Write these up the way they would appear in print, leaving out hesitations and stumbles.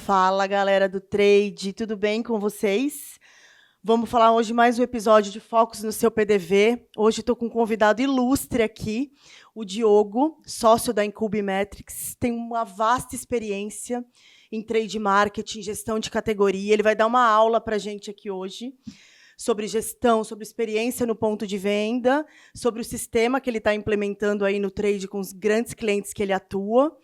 Fala, galera do Trade, tudo bem com vocês? Vamos falar hoje mais um episódio de Focos no seu PDV. Hoje estou com um convidado ilustre aqui, o Diogo, sócio da Incubimetrics, tem uma vasta experiência em trade marketing, gestão de categoria. Ele vai dar uma aula para a gente aqui hoje sobre gestão, sobre experiência no ponto de venda, sobre o sistema que ele está implementando aí no trade com os grandes clientes que ele atua.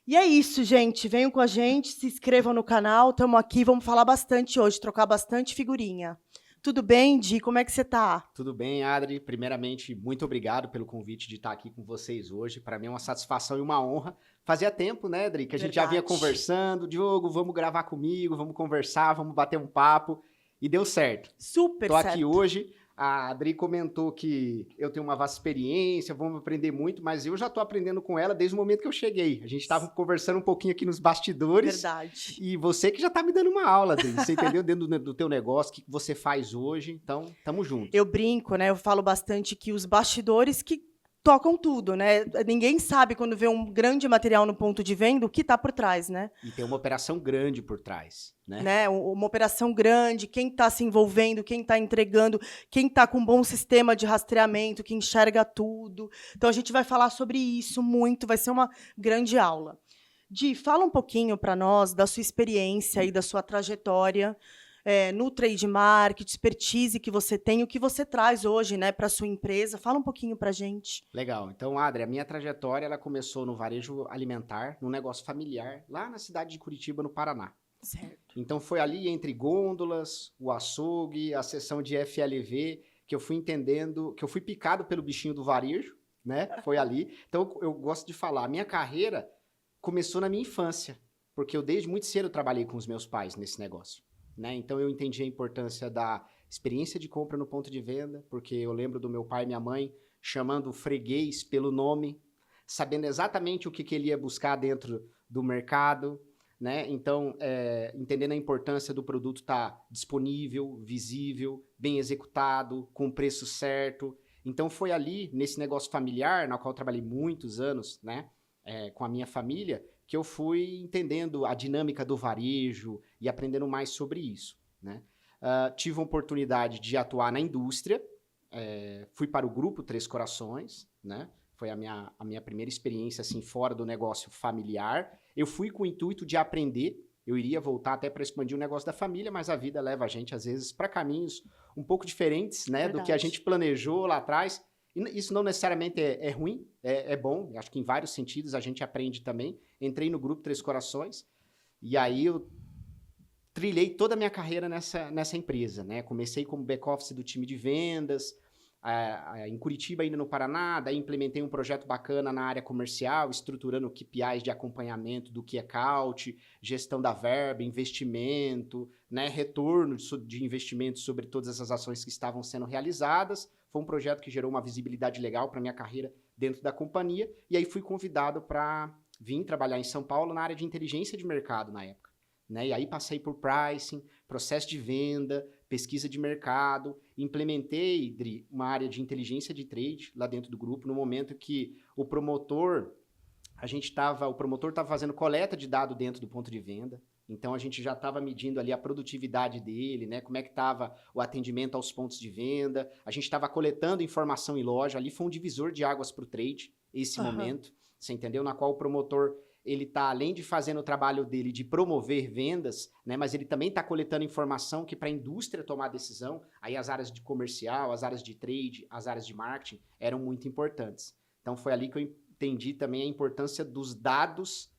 E é isso, gente. Venham com a gente, se inscrevam no canal. Estamos aqui, vamos falar bastante hoje, trocar bastante figurinha. Tudo bem, Di? Como é que você está? Tudo bem, Adri. Primeiramente, muito obrigado pelo convite de estar aqui com vocês hoje. Para mim é uma satisfação e uma honra. Fazia tempo, né, Adri, que a gente já vinha conversando. Diogo, vamos gravar comigo, vamos conversar, vamos bater um papo. E deu certo. Super Tô certo. aqui hoje. A Adri comentou que eu tenho uma vasta experiência, vamos aprender muito, mas eu já estou aprendendo com ela desde o momento que eu cheguei. A gente estava conversando um pouquinho aqui nos bastidores. Verdade. E você que já está me dando uma aula, Adri. Você entendeu dentro do teu negócio, o que você faz hoje. Então, tamo junto. Eu brinco, né? Eu falo bastante que os bastidores que tocam tudo, né? Ninguém sabe quando vê um grande material no ponto de venda o que está por trás, né? E tem uma operação grande por trás, né? Uma operação grande, quem está se envolvendo, quem está entregando, quem está com um bom sistema de rastreamento, que enxerga tudo. Então, a gente vai falar sobre isso muito, vai ser uma grande aula. Di, fala um pouquinho para nós da sua experiência e da sua trajetória no trade marketing, expertise que você tem, o que você traz hoje, né, para a sua empresa. Fala um pouquinho para a gente. Legal. Então, Adri, a minha trajetória ela começou no varejo alimentar, num negócio familiar, lá na cidade de Curitiba, no Paraná. Certo. Então, foi ali entre gôndolas, o açougue, a seção de FLV, que eu fui entendendo, que eu fui picado pelo bichinho do varejo, né? Foi ali. Então, eu gosto de falar, a minha carreira começou na minha infância, porque eu desde muito cedo trabalhei com os meus pais nesse negócio. Né? Então, eu entendi a importância da experiência de compra no ponto de venda, porque eu lembro do meu pai e minha mãe chamando o freguês pelo nome, sabendo exatamente o que ele ia buscar dentro do mercado, né? Então, entendendo a importância do produto estar disponível, visível, bem executado, com o preço certo. Então, foi ali, nesse negócio familiar, na qual eu trabalhei muitos anos, né? Com a minha família, que eu fui entendendo a dinâmica do varejo e aprendendo mais sobre isso, né? Tive a oportunidade de atuar na indústria, fui para o Grupo Três Corações, né? Foi a minha primeira experiência assim, fora do negócio familiar. Eu fui com o intuito de aprender, eu iria voltar até para expandir o negócio da família, mas a vida leva a gente, às vezes, para caminhos um pouco diferentes, né? Do que a gente planejou lá atrás. E isso não necessariamente é ruim, é bom. Acho que em vários sentidos a gente aprende também. Entrei no Grupo Três Corações e aí eu trilhei toda a minha carreira nessa empresa, né? Comecei como back-office do time de vendas, em Curitiba, ainda no Paraná, daí implementei um projeto bacana na área comercial, estruturando KPIs de acompanhamento do key account, gestão da verba, investimento, né? Retorno de investimento sobre todas essas ações que estavam sendo realizadas. Foi um projeto que gerou uma visibilidade legal para minha carreira dentro da companhia, e aí fui convidado para vir trabalhar em São Paulo na área de inteligência de mercado na época. Né? E aí passei por pricing, processo de venda, pesquisa de mercado, implementei, Dri, uma área de inteligência de trade lá dentro do grupo, no momento que o promotor estava fazendo coleta de dado dentro do ponto de venda, então a gente já estava medindo ali a produtividade dele, né? Como é que estava o atendimento aos pontos de venda, a gente estava coletando informação em loja, ali foi um divisor de águas para o trade, esse momento, você entendeu? Na qual o promotor ele está, além de fazendo o trabalho dele de promover vendas, né, mas ele também está coletando informação que para a indústria tomar decisão, aí as áreas de comercial, as áreas de trade, as áreas de marketing eram muito importantes. Então foi ali que eu entendi também a importância dos dados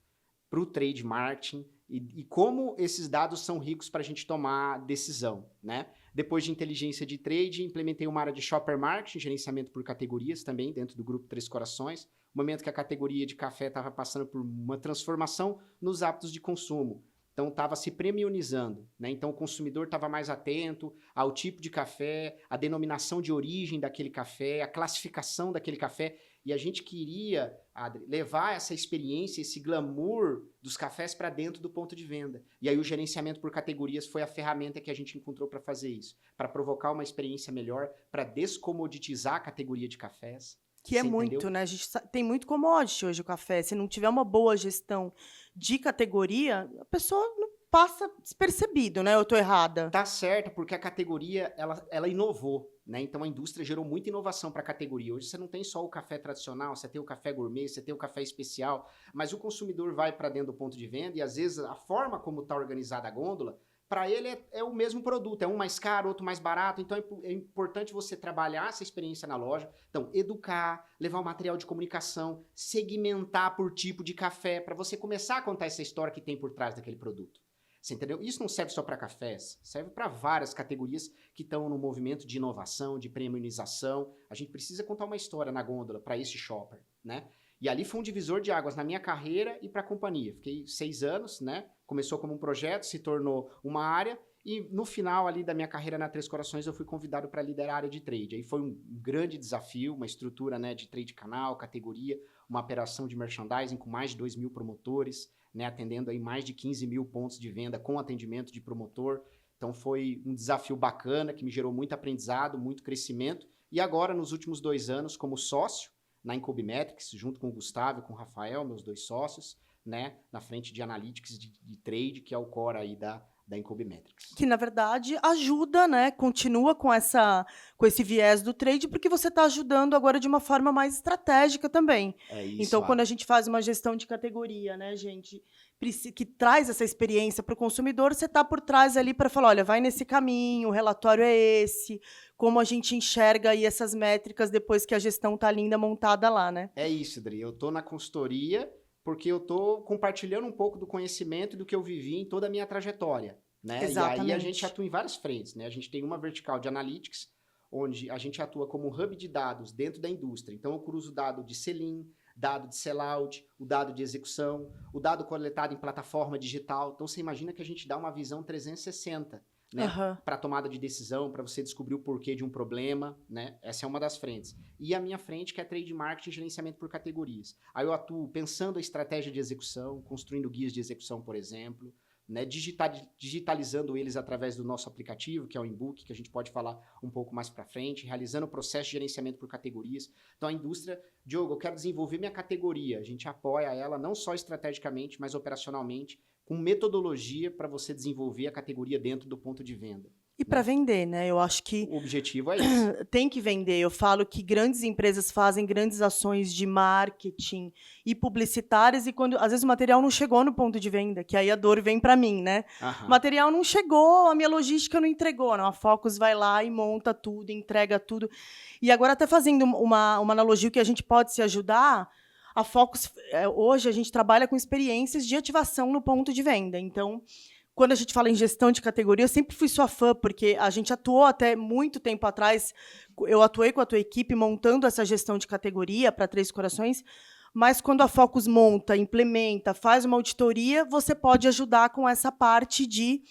para o trade marketing e como esses dados são ricos para a gente tomar decisão, né? Depois de inteligência de trade, implementei uma área de shopper marketing, gerenciamento por categorias também dentro do Grupo Três Corações, momento que a categoria de café estava passando por uma transformação nos hábitos de consumo. Então, estava se premiumizando, né? Então, o consumidor estava mais atento ao tipo de café, à denominação de origem daquele café, à classificação daquele café. E a gente queria, Adri, levar essa experiência, esse glamour dos cafés para dentro do ponto de venda. E aí o gerenciamento por categorias foi a ferramenta que a gente encontrou para fazer isso, para provocar uma experiência melhor, para descomoditizar a categoria de cafés. Que é Você muito, entendeu? né? A gente tem muito commodity hoje o café. Se não tiver uma boa gestão de categoria, a pessoa não passa despercebido, né? Eu tô errada. Tá certo, porque a categoria, ela inovou, né? Então a indústria gerou muita inovação para a categoria. Hoje você não tem só o café tradicional, você tem o café gourmet, você tem o café especial, mas o consumidor vai para dentro do ponto de venda e às vezes a forma como está organizada a gôndola, para ele é o mesmo produto, é um mais caro, outro mais barato, então é importante você trabalhar essa experiência na loja. Então, educar, levar o material de comunicação, segmentar por tipo de café, para você começar a contar essa história que tem por trás daquele produto. Você entendeu? Isso não serve só para cafés, serve para várias categorias que estão no movimento de inovação, de premiumização. A gente precisa contar uma história na gôndola para esse shopper, né? E ali foi um divisor de águas na minha carreira e para a companhia. Fiquei 6 anos, né? Começou como um projeto, se tornou uma área e no final ali da minha carreira na Três Corações eu fui convidado para liderar a área de trade. Aí foi um grande desafio, uma estrutura, né, de trade canal, categoria, uma operação de merchandising com mais de 2.000 promotores, né, atendendo aí mais de 15 mil pontos de venda com atendimento de promotor. Então foi um desafio bacana que me gerou muito aprendizado, muito crescimento. E agora, nos últimos 2 anos, como sócio na Incubimetrics, junto com o Gustavo e com o Rafael, meus 2 sócios, né, na frente de Analytics de trade, que é o core aí da Incubimetrics. Que, na verdade, ajuda, né? Continua com esse viés do trade, porque você está ajudando agora de uma forma mais estratégica também. É Então, isso, quando a Adri. gente faz uma gestão de categoria, né, gente, que traz essa experiência para o consumidor, você está por trás ali para falar, olha, vai nesse caminho, o relatório é esse, como a gente enxerga aí essas métricas depois que a gestão está linda montada lá, né? É isso, Adri. Eu estou na consultoria porque eu estou compartilhando um pouco do conhecimento e do que eu vivi em toda a minha trajetória, né? E aí a gente Exatamente. atua em várias frentes, né? A gente tem uma vertical de analytics, onde a gente atua como hub de dados dentro da indústria. Então eu cruzo dado de sell-in, dado de sell-out, o dado de execução, o dado coletado em plataforma digital. Então você imagina que a gente dá uma visão 360, né? Aham. Para tomada de decisão, para você descobrir o porquê de um problema, né? Essa é uma das frentes. E a minha frente, que é trade marketing e gerenciamento por categorias. Aí eu atuo pensando a estratégia de execução, construindo guias de execução, por exemplo, né? Digitalizando eles através do nosso aplicativo, que é o Inbook, que a gente pode falar um pouco mais para frente, realizando o processo de gerenciamento por categorias. Então a indústria, Diogo, eu quero desenvolver minha categoria. A gente apoia ela não só estrategicamente, mas operacionalmente, com metodologia para você desenvolver a categoria dentro do ponto de venda. E para Né? vender, né? Eu acho que O objetivo é esse. tem que vender. Eu falo que grandes empresas fazem grandes ações de marketing e publicitárias e quando às vezes o material não chegou no ponto de venda, que aí a dor vem para mim, né? O Aham. material não chegou, a minha logística não entregou, não. A Focus vai lá e monta tudo, entrega tudo. E agora até fazendo uma analogia que a gente pode se ajudar, a Focus hoje a gente trabalha com experiências de ativação no ponto de venda. Então, quando a gente fala em gestão de categoria, eu sempre fui sua fã, porque a gente atuou até muito tempo atrás, eu atuei com a tua equipe montando essa gestão de categoria para Três Corações, mas quando a Focus monta, implementa, faz uma auditoria, você pode ajudar com essa parte de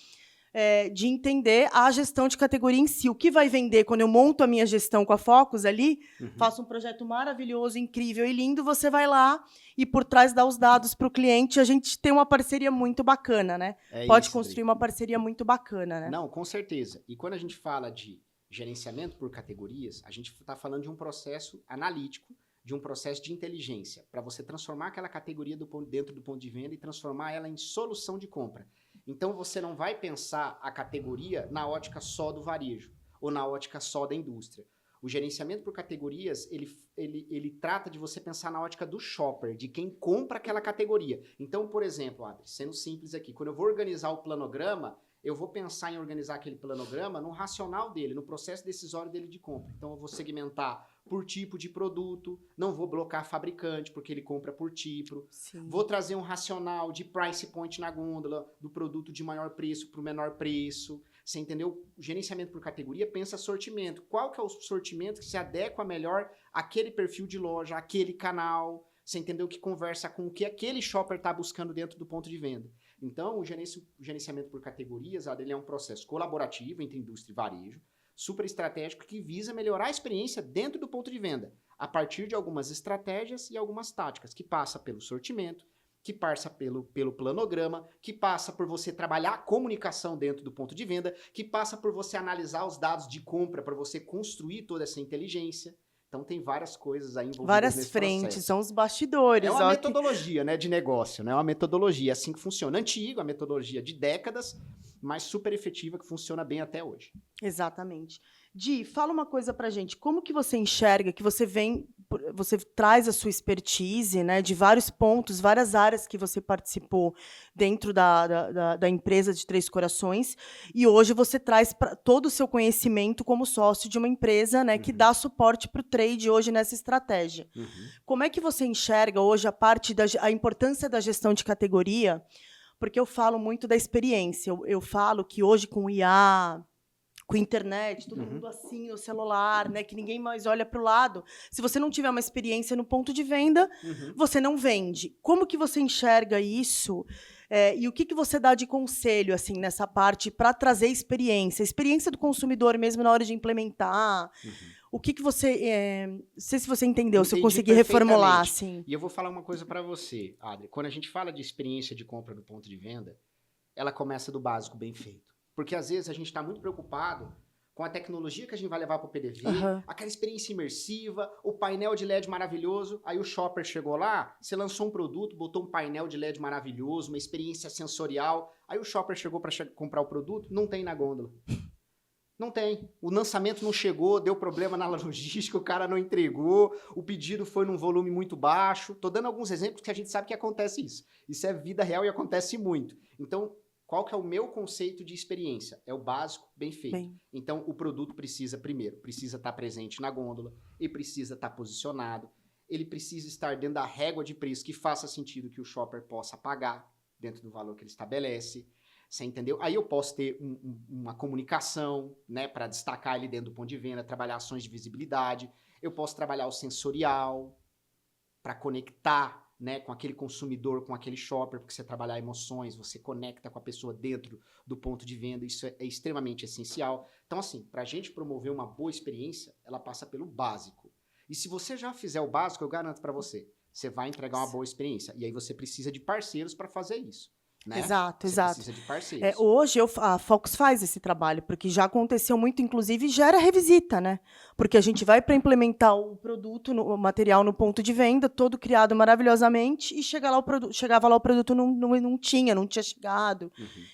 entender a gestão de categoria em si. O que vai vender quando eu monto a minha gestão com a Focus ali, faço um projeto maravilhoso, incrível e lindo, você vai lá e por trás dá os dados para o cliente, a gente tem uma parceria muito bacana, né? É Pode isso, construir Adri. uma parceria muito bacana, né? Não, com certeza. E quando a gente fala de gerenciamento por categorias, a gente está falando de um processo analítico, de um processo de inteligência, para você transformar aquela categoria dentro do ponto de venda e transformar ela em solução de compra. Então você não vai pensar a categoria na ótica só do varejo ou na ótica só da indústria. O gerenciamento por categorias, ele trata de você pensar na ótica do shopper, de quem compra aquela categoria. Então, por exemplo, Adri, sendo simples aqui, quando eu vou organizar o planograma, eu vou pensar em organizar aquele planograma no racional dele, no processo decisório dele de compra. Então, eu vou segmentar por tipo de produto, não vou bloquear fabricante, porque ele compra por tipo. Sim. Vou trazer um racional de price point na gôndola, do produto de maior preço para o menor preço. Você entendeu? O gerenciamento por categoria pensa sortimento. Qual que é o sortimento que se adequa melhor àquele perfil de loja, àquele canal? Você entendeu? Que conversa com o que aquele shopper está buscando dentro do ponto de venda. Então, o gerenciamento por categorias, ele é um processo colaborativo entre indústria e varejo, super estratégico que visa melhorar a experiência dentro do ponto de venda, a partir de algumas estratégias e algumas táticas, que passa pelo sortimento, que passa pelo planograma, que passa por você trabalhar a comunicação dentro do ponto de venda, que passa por você analisar os dados de compra para você construir toda essa inteligência, Então, tem várias coisas aí envolvidas Várias nesse frentes, processo. são os bastidores. É uma ó, metodologia, né, de negócio, né? É uma metodologia assim que funciona. Antiga, a metodologia de décadas, mas super efetiva, que funciona bem até hoje. Exatamente. Di, fala uma coisa pra gente. Como que você enxerga que você traz a sua expertise, né, de vários pontos, várias áreas que você participou dentro da empresa de Três Corações, e hoje você traz todo o seu conhecimento como sócio de uma empresa, né, que dá suporte para o trade hoje nessa estratégia. Como é que você enxerga hoje a importância da gestão de categoria? Porque eu falo muito da experiência. Eu falo que hoje com o IA, com a internet, todo mundo assim no celular, né, que ninguém mais olha para o lado. Se você não tiver uma experiência no ponto de venda, você não vende. Como que você enxerga isso? E o que você dá de conselho assim nessa parte para trazer experiência? A experiência do consumidor mesmo na hora de implementar. O que você... não sei se você entendeu, se eu Entendi conseguir reformular. perfeitamente. Assim. E eu vou falar uma coisa para você, Adri. Quando a gente fala de experiência de compra no ponto de venda, ela começa do básico bem feito. Porque às vezes a gente está muito preocupado com a tecnologia que a gente vai levar para o PDV, aquela experiência imersiva, o painel de LED maravilhoso. Aí o shopper chegou lá, você lançou um produto, botou um painel de LED maravilhoso, uma experiência sensorial. Aí o shopper chegou para comprar o produto, não tem na gôndola. Não tem. O lançamento não chegou, deu problema na logística, o cara não entregou, o pedido foi num volume muito baixo. Tô dando alguns exemplos que a gente sabe que acontece isso. Isso é vida real e acontece muito. Então, qual que é o meu conceito de experiência? É o básico, bem feito. Então, o produto precisa estar presente na gôndola, ele precisa estar posicionado, ele precisa estar dentro da régua de preço que faça sentido que o shopper possa pagar dentro do valor que ele estabelece. Você entendeu? Aí eu posso ter uma comunicação, né, para destacar ele dentro do ponto de venda, trabalhar ações de visibilidade. Eu posso trabalhar o sensorial para conectar, né, com aquele consumidor, com aquele shopper, porque você trabalhar emoções, você conecta com a pessoa dentro do ponto de venda, isso é extremamente essencial. Então, assim, para a gente promover uma boa experiência, ela passa pelo básico. E se você já fizer o básico, eu garanto para você, você vai entregar uma boa experiência. E aí você precisa de parceiros para fazer isso. Né? Exato, você exato. Precisa de parceiros. Hoje a Fox faz esse trabalho, porque já aconteceu muito, inclusive gera revisita, né? Porque a gente vai para implementar o produto, o material no ponto de venda, todo criado maravilhosamente, e chegava lá o produto não tinha chegado.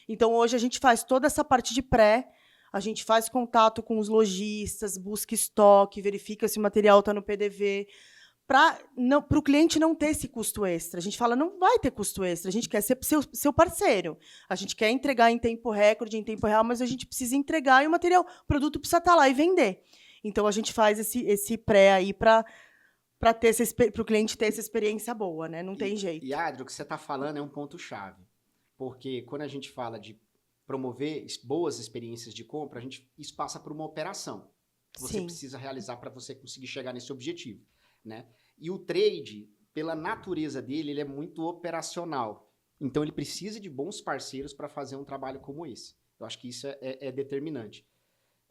Então hoje a gente faz toda essa parte de pré, a gente faz contato com os lojistas, busca estoque, verifica se o material está no PDV, para o cliente não ter esse custo extra. A gente fala, não vai ter custo extra, a gente quer ser seu parceiro. A gente quer entregar em tempo recorde, em tempo real, mas a gente precisa entregar e o produto precisa estar lá e vender. Então, a gente faz esse pré aí para o cliente ter essa experiência boa, né? Não tem jeito. E, Adri, o que você está falando é um ponto-chave. Porque quando a gente fala de promover boas experiências de compra, isso passa por uma operação que você precisa realizar para você conseguir chegar nesse objetivo. Né? E o trade, pela natureza dele, ele é muito operacional. Então, ele precisa de bons parceiros para fazer um trabalho como esse. Eu acho que isso é determinante.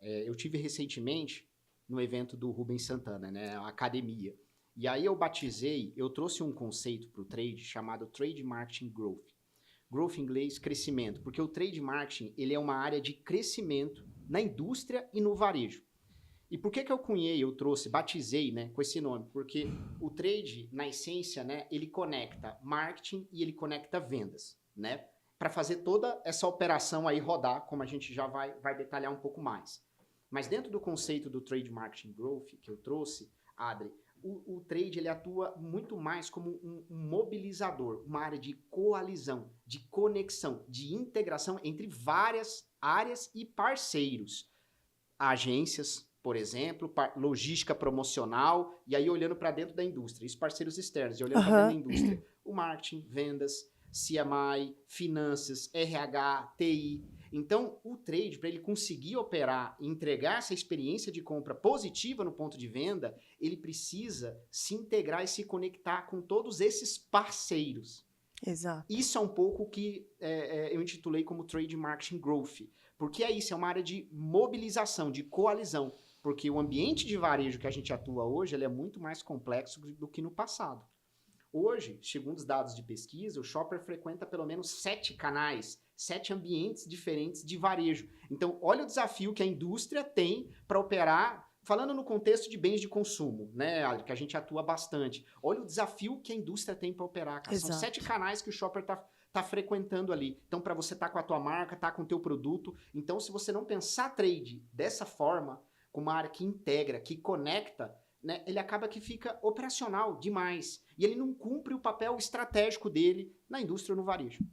Eu tive recentemente no evento do Rubens Santana, né, a academia. E aí eu trouxe um conceito para o trade chamado Trade Marketing Growth. Growth em inglês, crescimento. Porque o trade marketing ele é uma área de crescimento na indústria e no varejo. E por que eu batizei, né, com esse nome? Porque o trade, na essência, né, ele conecta marketing e ele conecta vendas, né? Para fazer toda essa operação aí rodar, como a gente já vai detalhar um pouco mais. Mas dentro do conceito do Trade Marketing Growth que eu trouxe, Adri, o trade ele atua muito mais como um mobilizador, uma área de coalizão, de conexão, de integração entre várias áreas e parceiros. Agências, por exemplo, logística promocional, e aí olhando para dentro da indústria, os parceiros externos, e olhando para dentro da indústria, o marketing, vendas, CMI, finanças, RH, TI. Então, o trade, para ele conseguir operar e entregar essa experiência de compra positiva no ponto de venda, ele precisa se integrar e se conectar com todos esses parceiros. Exato. Isso é um pouco o que eu intitulei como Trade Marketing Growth, porque isso, é uma área de mobilização, de coalizão, porque o ambiente de varejo que a gente atua hoje ele é muito mais complexo do que no passado. Hoje, segundo os dados de pesquisa, o shopper frequenta pelo menos 7 canais, 7 ambientes diferentes de varejo. Então, olha o desafio que a indústria tem para operar falando no contexto de bens de consumo, né, Adri, que a gente atua bastante, olha o desafio que a indústria tem para operar, cara. São 7 canais que o shopper tá frequentando ali. Então, para você estar com a tua marca, com o teu produto. Então, se você não pensar trade dessa forma, com uma área que integra, que conecta, né, ele acaba que fica operacional demais. E ele não cumpre o papel estratégico dele na indústria ou no varejo.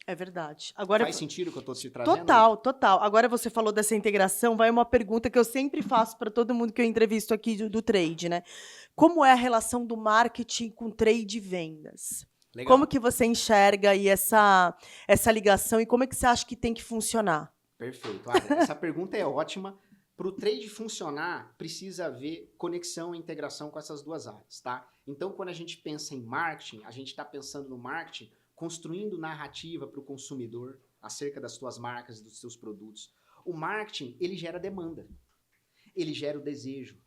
É verdade. Agora, faz sentido o que eu estou te trazendo? Total. Agora você falou dessa integração, vai uma pergunta que eu sempre faço para todo mundo que eu entrevisto aqui do trade, né? Como é a relação do marketing com trade e vendas? Legal. Como que você enxerga aí essa ligação e como é que você acha que tem que funcionar? Perfeito. Essa pergunta é ótima. Para o trade funcionar, precisa haver conexão e integração com essas duas áreas, tá? Então, quando a gente pensa em marketing, a gente está pensando no marketing construindo narrativa para o consumidor acerca das suas marcas e dos seus produtos. O marketing, ele gera demanda. Ele gera o desejo,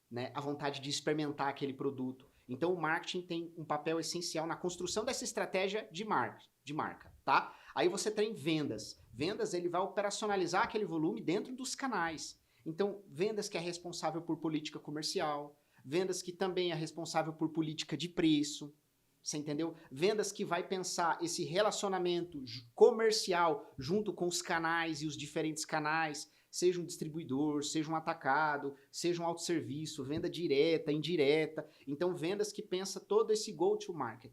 né? A vontade de experimentar aquele produto. Então, o marketing tem um papel essencial na construção dessa estratégia de marca, tá? Aí você tem vendas. Vendas, ele vai operacionalizar aquele volume dentro dos canais. Então, vendas que é responsável por política comercial, vendas que também é responsável por política de preço, você entendeu? Vendas que vai pensar esse relacionamento comercial junto com os canais e os diferentes canais, seja um distribuidor, seja um atacado, seja um autosserviço, venda direta, indireta. Então, vendas que pensa todo esse go-to-market.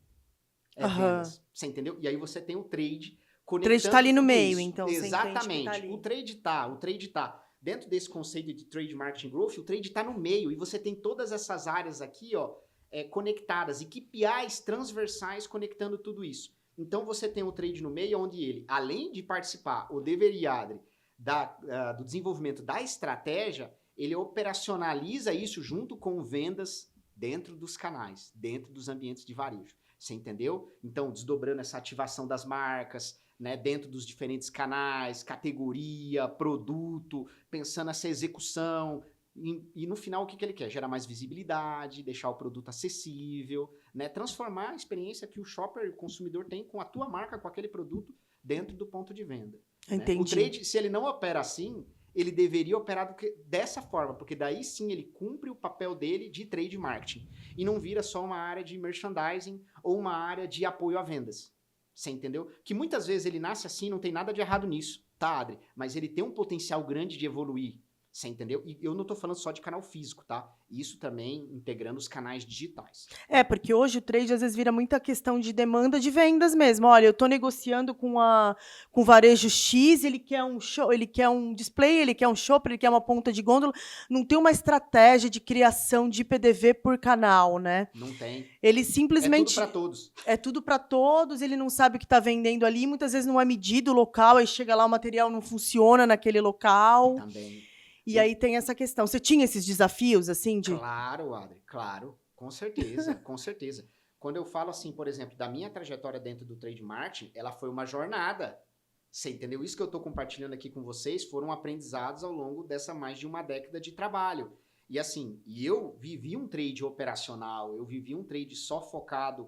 Vendas, você entendeu? E aí você tem o trade conectando. O trade está ali no meio, então. Exatamente. Tá ali. O trade tá. Dentro desse conceito de trade marketing growth, o trade está no meio. E você tem todas essas áreas aqui, ó, conectadas e KPIs transversais conectando tudo isso. Então, você tem o trade no meio, onde ele, além de participar, ou deveria, Adri, do desenvolvimento da estratégia, ele operacionaliza isso junto com vendas dentro dos canais, dentro dos ambientes de varejo. Você entendeu? Então, desdobrando essa ativação das marcas, né, dentro dos diferentes canais, categoria, produto, pensando nessa execução. E no final, o que ele quer? Gerar mais visibilidade, deixar o produto acessível, né? Transformar a experiência que o shopper, o consumidor tem com a tua marca, com aquele produto, dentro do ponto de venda. Entendi. Né? O trade, se ele não opera assim, ele deveria operar dessa forma, porque daí sim ele cumpre o papel dele de trade marketing. E não vira só uma área de merchandising ou uma área de apoio a vendas. Você entendeu? Que muitas vezes ele nasce assim, não tem nada de errado nisso, tá, Adri? Mas ele tem um potencial grande de evoluir. Você entendeu? E eu não tô falando só de canal físico, tá? Isso também integrando os canais digitais. Porque hoje o trade às vezes vira muita questão de demanda de vendas mesmo. Olha, eu tô negociando com o varejo X, ele quer um show, ele quer um display, ele quer um shopper, ele quer uma ponta de gôndola. Não tem uma estratégia de criação de PDV por canal, né? Não tem. Ele simplesmente... É tudo para todos. É tudo para todos, ele não sabe o que está vendendo ali, muitas vezes não é medido o local, aí chega lá, o material não funciona naquele local. Também. E aí tem essa questão. Você tinha esses desafios, assim, de... Claro, Adri, claro. Com certeza, com certeza. Quando eu falo assim, por exemplo, da minha trajetória dentro do trade marketing, ela foi uma jornada. Você entendeu? Isso que eu estou compartilhando aqui com vocês foram aprendizados ao longo dessa mais de uma década de trabalho. E assim, eu vivi um trade operacional, eu vivi um trade só focado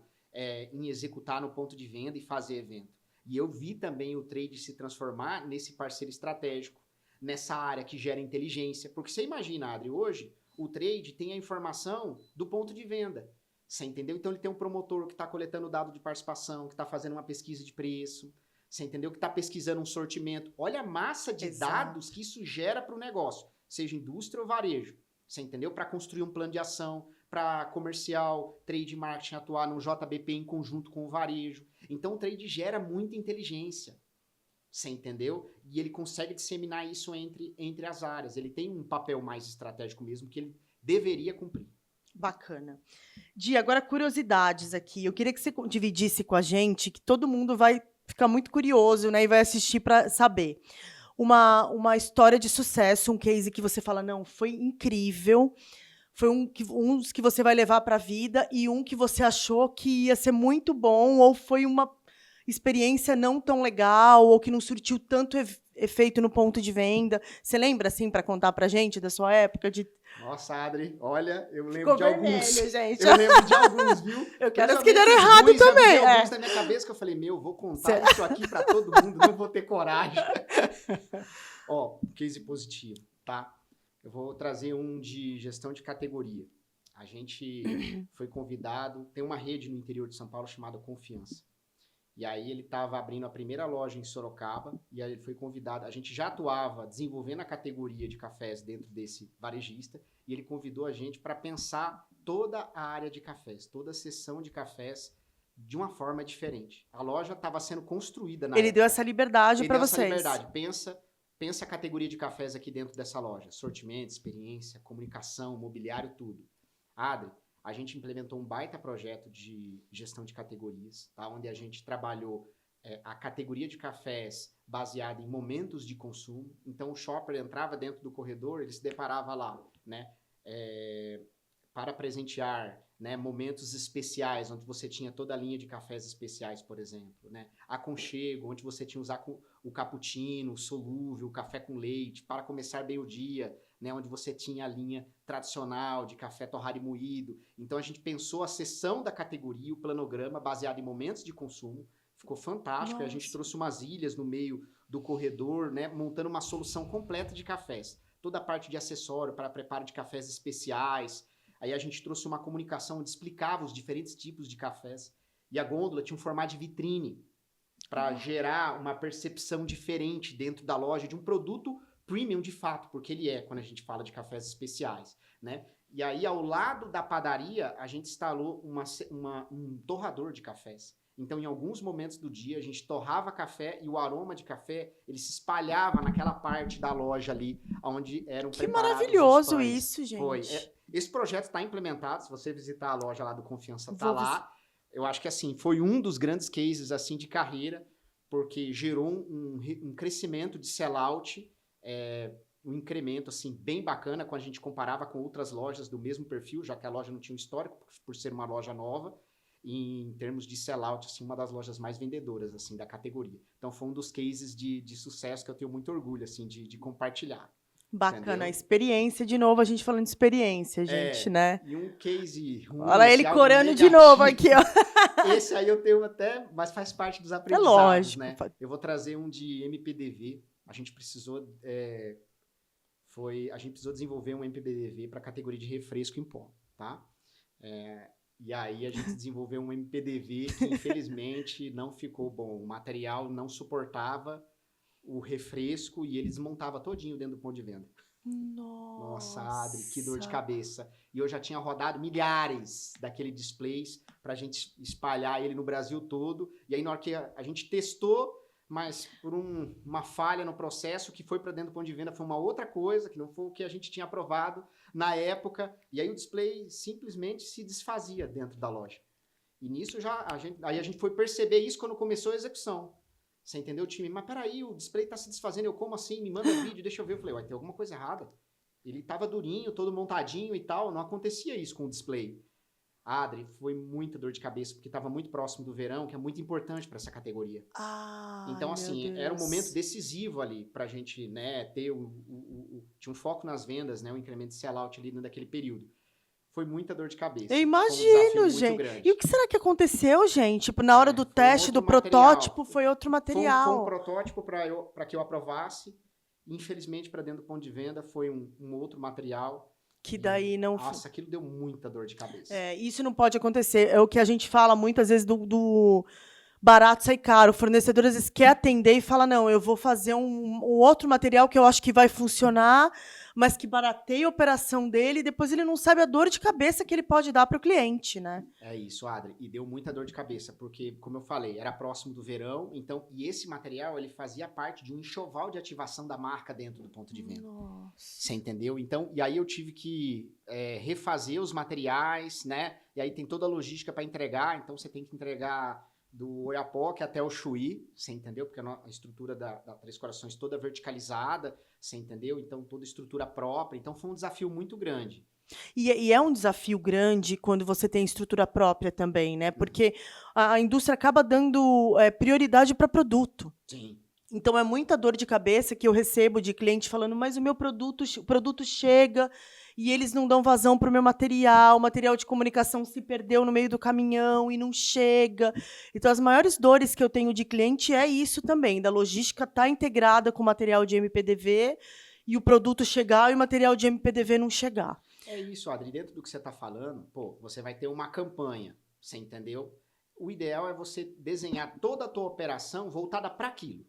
em executar no ponto de venda e fazer evento. E eu vi também o trade se transformar nesse parceiro estratégico, nessa área que gera inteligência. Porque você imagina, Adri, hoje o trade tem a informação do ponto de venda. Você entendeu? Então ele tem um promotor que está coletando dado de participação, que está fazendo uma pesquisa de preço. Você entendeu? Que está pesquisando um sortimento. Olha a massa de dados que isso gera para o negócio, seja indústria ou varejo. Você entendeu? Para construir um plano de ação, para comercial, trade marketing atuar no JBP em conjunto com o varejo. Então o trade gera muita inteligência. Você entendeu? E ele consegue disseminar isso entre as áreas. Ele tem um papel mais estratégico mesmo que ele deveria cumprir. Bacana. Di, agora curiosidades aqui. Eu queria que você dividisse com a gente, que todo mundo vai ficar muito curioso, né, e vai assistir para saber. Uma história de sucesso, um case que você fala, não, foi incrível, foi um que você vai levar para a vida e um que você achou que ia ser muito bom ou foi uma experiência não tão legal ou que não surtiu tanto efeito no ponto de venda. Você lembra, assim, para contar pra gente da sua época de... Nossa, Adri, olha, eu lembro Ficou de vermelho, alguns. Gente. Eu lembro de alguns, viu? Eu quero os que deram errado também. Eu alguns na minha cabeça que eu falei, vou contar isso aqui pra todo mundo, não vou ter coragem. Ó, case positivo, tá? Eu vou trazer um de gestão de categoria. A gente foi convidado, tem uma rede no interior de São Paulo chamada Confiança. E aí ele estava abrindo a primeira loja em Sorocaba, e aí ele foi convidado. A gente já atuava desenvolvendo a categoria de cafés dentro desse varejista, e ele convidou a gente para pensar toda a área de cafés, toda a seção de cafés de uma forma diferente. A loja estava sendo construída na Ele época. deu essa liberdade para Ele deu essa vocês. liberdade. Pensa a categoria de cafés aqui dentro dessa loja. Sortimento, experiência, comunicação, mobiliário, tudo. Adri, a gente implementou um baita projeto de gestão de categorias, tá? Onde a gente trabalhou a categoria de cafés baseada em momentos de consumo. Então, o shopper entrava dentro do corredor, ele se deparava lá, né? Para presentear, né, momentos especiais, onde você tinha toda a linha de cafés especiais, por exemplo, né? Aconchego, onde você tinha o cappuccino, o solúvel, o café com leite, para começar bem o dia, né, onde você tinha a linha tradicional de café torrado e moído. Então, a gente pensou a seção da categoria, o planograma, baseado em momentos de consumo. Ficou fantástico. Nossa. A gente trouxe umas ilhas no meio do corredor, né, montando uma solução completa de cafés. Toda a parte de acessório para preparo de cafés especiais. Aí a gente trouxe uma comunicação onde explicava os diferentes tipos de cafés. E a gôndola tinha um formato de vitrine para gerar uma percepção diferente dentro da loja de um produto premium de fato, porque ele quando a gente fala de cafés especiais, né? E aí, ao lado da padaria, a gente instalou um torrador de cafés. Então, em alguns momentos do dia, a gente torrava café e o aroma de café, ele se espalhava naquela parte da loja ali, onde eram Que preparados maravilhoso os pães. isso, gente. Foi. Esse projeto está implementado, se você visitar a loja lá do Confiança, está lá. Eu acho que, assim, foi um dos grandes cases, assim, de carreira, porque gerou um crescimento de sellout, um incremento assim, bem bacana quando a gente comparava com outras lojas do mesmo perfil, já que a loja não tinha um histórico, por ser uma loja nova, e em termos de sellout, assim, uma das lojas mais vendedoras assim, da categoria. Então, foi um dos cases de sucesso que eu tenho muito orgulho assim, de compartilhar. Bacana, entendeu? a experiência, de novo, a gente falando de experiência, gente, né? E um case ruim, Olha ele algo corando de negativo. novo aqui, ó. Esse aí eu tenho até, mas faz parte dos aprendizados, lógico. né? Eu vou trazer um de MPDV. A gente precisou desenvolver um MPDV para a categoria de refresco em pó, tá? E aí a gente desenvolveu um MPDV que infelizmente não ficou bom. O material não suportava o refresco e ele desmontava todinho dentro do ponto de venda. Nossa, Adri, que dor de cabeça. E eu já tinha rodado milhares daquele displays pra gente espalhar ele no Brasil todo. E aí na hora que a gente testou, mas por uma falha no processo, que foi para dentro do ponto de venda foi uma outra coisa, que não foi o que a gente tinha aprovado na época. E aí o display simplesmente se desfazia dentro da loja. E nisso a gente foi perceber isso quando começou a execução. Você entendeu, time? Mas peraí, o display tá se desfazendo. Eu, como assim? Me manda vídeo, deixa eu ver. Eu falei, ué, tem alguma coisa errada. Ele tava durinho, todo montadinho e tal. Não acontecia isso com o display. Adri, foi muita dor de cabeça, porque tava muito próximo do verão, que é muito importante para essa categoria. Então, assim, era um momento decisivo ali pra gente, né, ter tinha um foco nas vendas, né, o incremento de sellout ali naquele período. Foi muita dor de cabeça. Eu imagino, gente. E o que será que aconteceu, gente? Tipo, na hora do teste, do protótipo, foi outro material. Foi um protótipo para que eu aprovasse. Infelizmente, para dentro do ponto de venda, foi um outro material. Que daí não... Nossa, aquilo deu muita dor de cabeça. Isso não pode acontecer. É o que a gente fala muitas vezes do barato sai caro. O fornecedor às vezes quer atender e fala, não, eu vou fazer um outro material que eu acho que vai funcionar, mas que barateia a operação dele e depois ele não sabe a dor de cabeça que ele pode dar para o cliente, né? É isso, Adri. E deu muita dor de cabeça, porque, como eu falei, era próximo do verão, então, e esse material, ele fazia parte de um enxoval de ativação da marca dentro do ponto de venda. Nossa. Você entendeu? Então, e aí eu tive que refazer os materiais, né? E aí tem toda a logística para entregar, então você tem que entregar do Oiapoque até o Chuí, você entendeu? Porque a estrutura da Três Corações toda verticalizada, você entendeu? Então, toda estrutura própria. Então, foi um desafio muito grande. E é um desafio grande quando você tem estrutura própria também, né? Porque a indústria acaba dando prioridade para produto. Sim. Então, é muita dor de cabeça que eu recebo de cliente falando, mas o produto chega e eles não dão vazão para o meu material, o material de comunicação se perdeu no meio do caminhão e não chega. Então, as maiores dores que eu tenho de cliente é isso também, da logística estar integrada com o material de MPDV e o produto chegar e o material de MPDV não chegar. É isso, Adri. Dentro do que você está falando, pô, você vai ter uma campanha, você entendeu? O ideal é você desenhar toda a tua operação voltada para aquilo.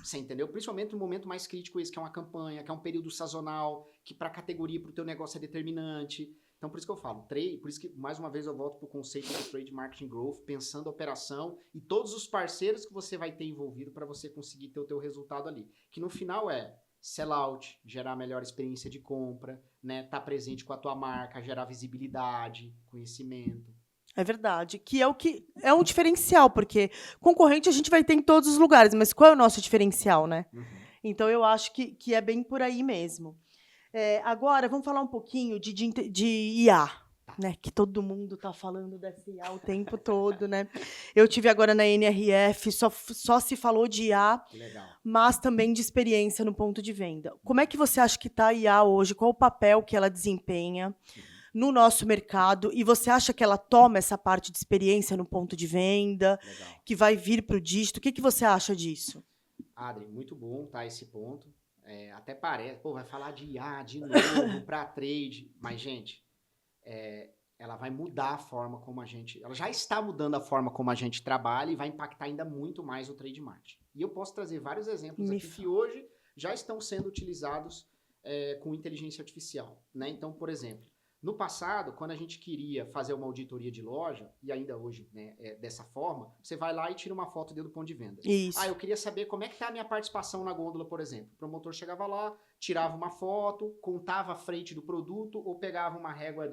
Você entendeu? Principalmente no momento mais crítico esse, que é uma campanha, que é um período sazonal, que para a categoria, para o teu negócio é determinante. Então, por isso que eu falo, trade, por isso que, mais uma vez, eu volto para o conceito do Trade Marketing Growth, pensando a operação e todos os parceiros que você vai ter envolvido para você conseguir ter o teu resultado ali. Que no final é sellout, gerar melhor experiência de compra, né? Tá presente com a tua marca, gerar visibilidade, conhecimento. É verdade, que é um diferencial, porque concorrente a gente vai ter em todos os lugares, mas qual é o nosso diferencial, né? Uhum. Então eu acho que é bem por aí mesmo. Agora, vamos falar um pouquinho de IA, né? Que todo mundo está falando dessa IA o tempo todo, né? Eu tive agora na NRF, só se falou de IA, Que legal. mas também de experiência no ponto de venda. Como é que você acha que está a IA hoje? Qual o papel que ela desempenha no nosso mercado? E você acha que ela toma essa parte de experiência no ponto de venda, Legal. que vai vir para o dígito? O que você acha disso? Adri, muito bom, tá, esse ponto. Até parece, pô, vai falar de IA de novo para trade, mas, gente, ela vai mudar a forma como ela já está mudando a forma como a gente trabalha e vai impactar ainda muito mais o trade marketing. E eu posso trazer vários exemplos aqui que hoje já estão sendo utilizados com inteligência artificial, né? Então, por exemplo, no passado, quando a gente queria fazer uma auditoria de loja, e ainda hoje, né, dessa forma, você vai lá e tira uma foto dentro do ponto de venda. Isso. Eu queria saber como é que está a minha participação na gôndola, por exemplo. O promotor chegava lá, tirava uma foto, contava a frente do produto ou pegava uma régua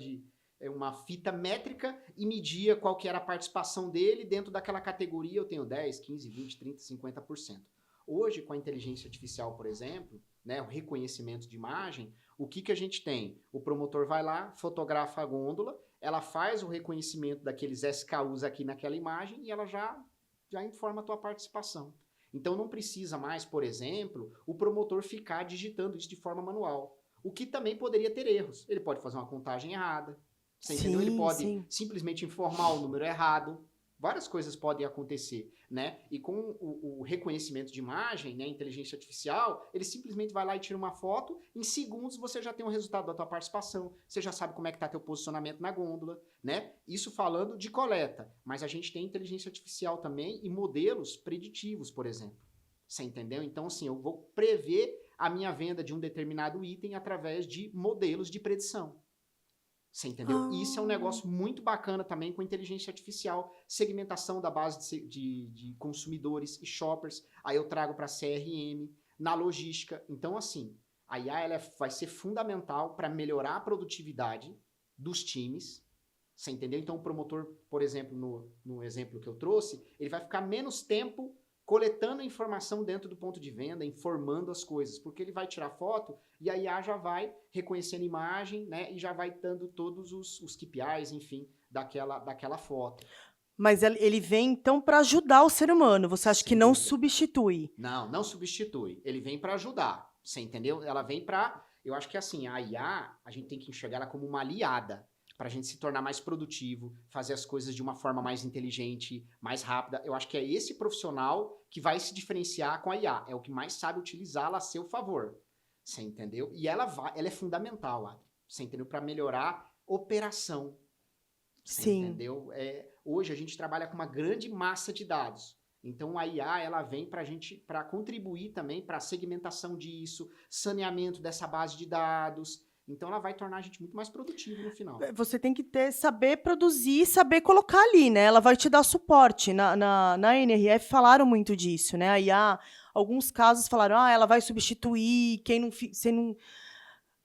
uma fita métrica e media qual que era a participação dele dentro daquela categoria. Eu tenho 10, 15, 20, 30, 50%. Hoje, com a inteligência artificial, por exemplo, né, o reconhecimento de imagem, o que a gente tem? O promotor vai lá, fotografa a gôndola, ela faz o reconhecimento daqueles SKUs aqui naquela imagem e ela já informa a tua participação. Então não precisa mais, por exemplo, o promotor ficar digitando isso de forma manual. O que também poderia ter erros. Ele pode fazer uma contagem errada, você entendeu? Ele pode simplesmente informar o número errado. Várias coisas podem acontecer, né? E com o reconhecimento de imagem, né, inteligência artificial, ele simplesmente vai lá e tira uma foto, em segundos você já tem o resultado da tua participação, você já sabe como é que tá teu posicionamento na gôndola, né? Isso falando de coleta, mas a gente tem inteligência artificial também e modelos preditivos, por exemplo. Você entendeu? Então, assim, eu vou prever a minha venda de um determinado item através de modelos de predição. Você entendeu? E isso é um negócio muito bacana também com inteligência artificial, segmentação da base de consumidores e shoppers. Aí eu trago para CRM, na logística. Então, assim, a IA ela vai ser fundamental para melhorar a produtividade dos times. Você entendeu? Então, o promotor, por exemplo, no exemplo que eu trouxe, ele vai ficar menos tempo coletando informação dentro do ponto de venda, informando as coisas, porque ele vai tirar foto e a IA já vai reconhecendo a imagem, né, e já vai dando todos os KPIs, enfim, daquela foto. Mas ele vem, então, para ajudar o ser humano. Você acha que não substitui? Não substitui. Ele vem para ajudar, você entendeu? Ela vem para... Eu acho que, assim, a IA, a gente tem que enxergar ela como uma aliada, para a gente se tornar mais produtivo, fazer as coisas de uma forma mais inteligente, mais rápida. Eu acho que é esse profissional que vai se diferenciar com a IA. É o que mais sabe utilizá-la a seu favor. Você entendeu? E ela é fundamental, Adri. Você entendeu? Para melhorar operação. Você entendeu? Hoje a gente trabalha com uma grande massa de dados. Então a IA ela vem para contribuir também para a segmentação disso, saneamento dessa base de dados. Então, ela vai tornar a gente muito mais produtivo no final. Você tem que saber produzir, saber colocar ali, né? Ela vai te dar suporte. Na NRF falaram muito disso, né? A IA, alguns casos falaram, ela vai substituir quem não...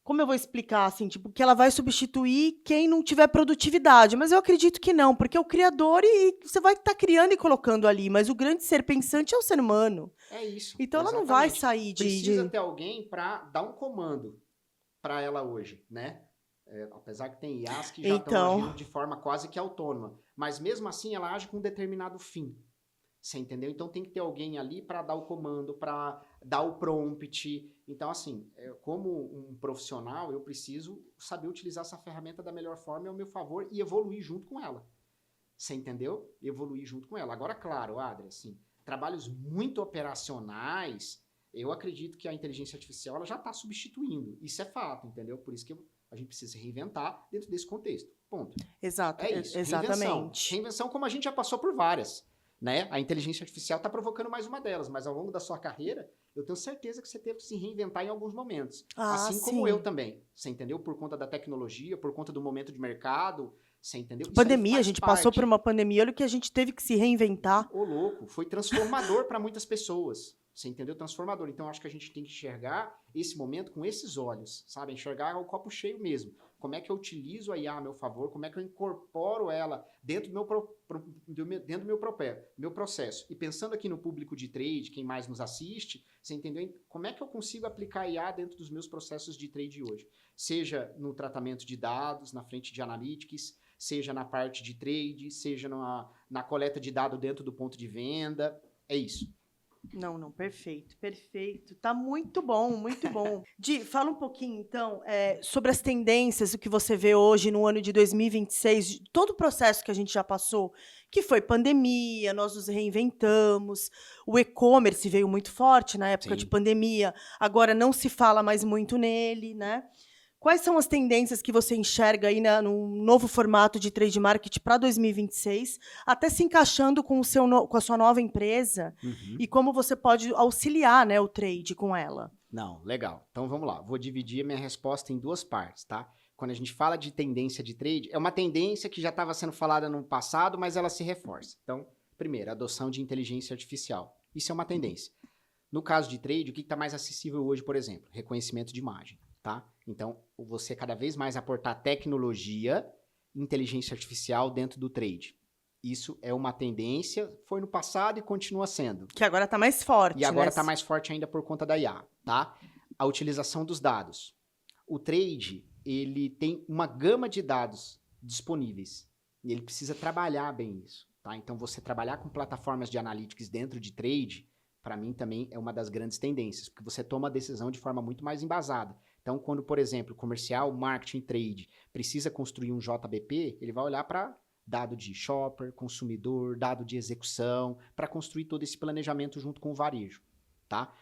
Como eu vou explicar, assim? Tipo, que ela vai substituir quem não tiver produtividade. Mas eu acredito que não, porque é o criador e você vai estar criando e colocando ali. Mas o grande ser pensante é o ser humano. É isso. Então, ela não vai sair de... Precisa ter alguém para dar um comando para ela hoje, né? Apesar que tem IAs que já estão agindo de forma quase que autônoma, mas mesmo assim ela age com um determinado fim, você entendeu? Então tem que ter alguém ali para dar o comando, para dar o prompt. Então assim, como um profissional, eu preciso saber utilizar essa ferramenta da melhor forma ao meu favor e evoluir junto com ela, você entendeu? Evoluir junto com ela. Agora, claro, Adri, assim, trabalhos muito operacionais, Eu acredito que a inteligência artificial ela já está substituindo. Isso é fato, entendeu? Por isso que a gente precisa se reinventar dentro desse contexto. Ponto. Exato, É isso. exatamente. Reinvenção como a gente já passou por várias. Né? A inteligência artificial está provocando mais uma delas, mas ao longo da sua carreira, eu tenho certeza que você teve que se reinventar em alguns momentos. Assim como eu também. Você entendeu? Por conta da tecnologia, por conta do momento de mercado. Você entendeu? Pandemia, a gente passou por uma pandemia, olha que a gente teve que se reinventar. Ô, louco, foi transformador para muitas pessoas. Você entendeu? Transformador. Então, acho que a gente tem que enxergar esse momento com esses olhos, sabe? Enxergar o copo cheio mesmo. Como é que eu utilizo a IA a meu favor? Como é que eu incorporo ela dentro do meu processo? E pensando aqui no público de trade, quem mais nos assiste, você entendeu? Como é que eu consigo aplicar a IA dentro dos meus processos de trade hoje? Seja no tratamento de dados, na frente de analytics, seja na parte de trade, seja na coleta de dados dentro do ponto de venda. É isso. Não, perfeito, perfeito. Tá muito bom, muito bom. Di, fala um pouquinho, então, sobre as tendências, o que você vê hoje no ano de 2026, todo o processo que a gente já passou, que foi pandemia, nós nos reinventamos, o e-commerce veio muito forte na época de pandemia, agora não se fala mais muito nele, né? Quais são as tendências que você enxerga aí no novo formato de trade market para 2026, até se encaixando com, com a sua nova empresa e como você pode auxiliar, né, o trade com ela? Não, legal. Então vamos lá. Vou dividir a minha resposta em duas partes, tá? Quando a gente fala de tendência de trade, é uma tendência que já estava sendo falada no passado, mas ela se reforça. Então, primeiro, adoção de inteligência artificial. Isso é uma tendência. No caso de trade, o que está mais acessível hoje, por exemplo? Reconhecimento de imagem. Tá? Então, você cada vez mais aportar tecnologia, inteligência artificial dentro do trade. Isso é uma tendência, foi no passado e continua sendo. Que agora está mais forte. E agora está mais forte ainda por conta da IA. Tá? A utilização dos dados. O trade, ele tem uma gama de dados disponíveis. E ele precisa trabalhar bem isso. Tá? Então, você trabalhar com plataformas de analytics dentro de trade, para mim também é uma das grandes tendências, porque você toma a decisão de forma muito mais embasada. Então, quando, por exemplo, comercial, marketing, trade precisa construir um JBP, ele vai olhar para dado de shopper, consumidor, dado de execução, para construir todo esse planejamento junto com o varejo, tá?